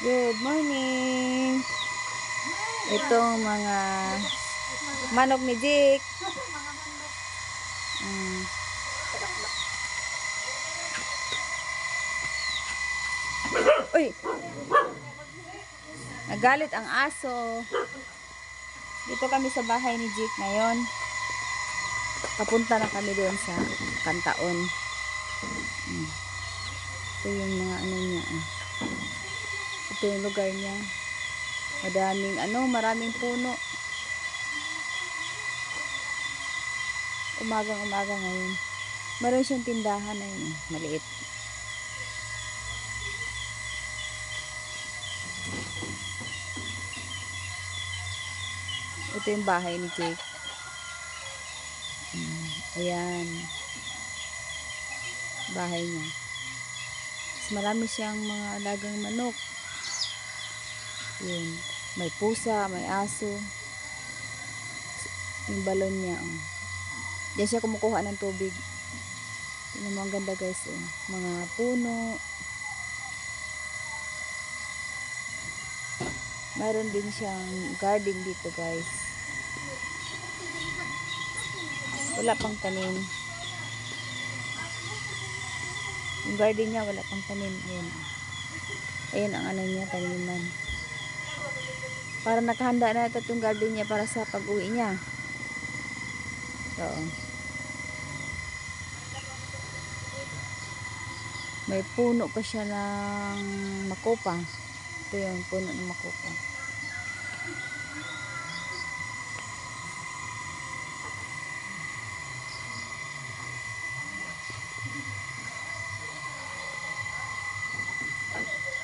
Good morning. Itong mga manok ni Jake. Uy! Nagalit ang aso. Dito kami sa bahay ni Jake ngayon. Papunta na kami doon sa Kantaon. Ito yung mga ano niya. Ito yung lugar niya. Maraming puno. Umagang-umaga ngayon. Meron siyang tindahan na yun. Maliit. Ito yung bahay ni Jake. Ayan. Bahay niya. Marami siyang mga alagang manok. Yun. May pusa, may aso. Yung balon niya. Diyan siya kumukuha ng tubig. Tingnan mo, ang ganda guys. Mga puno. Mayroon din siyang garden dito guys. Wala pang tanim. Yung garden niya wala pang tanim. Ayan. Ayan ang ano niya, taniman. Para nakahanda na ito itong garden niya para sa pag-uwi niya. So, may puno pa siya ng makopa. Ito yung puno ng makopa.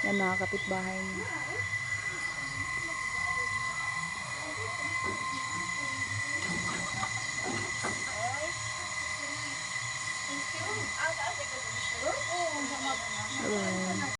Yan mga kapitbahay niya.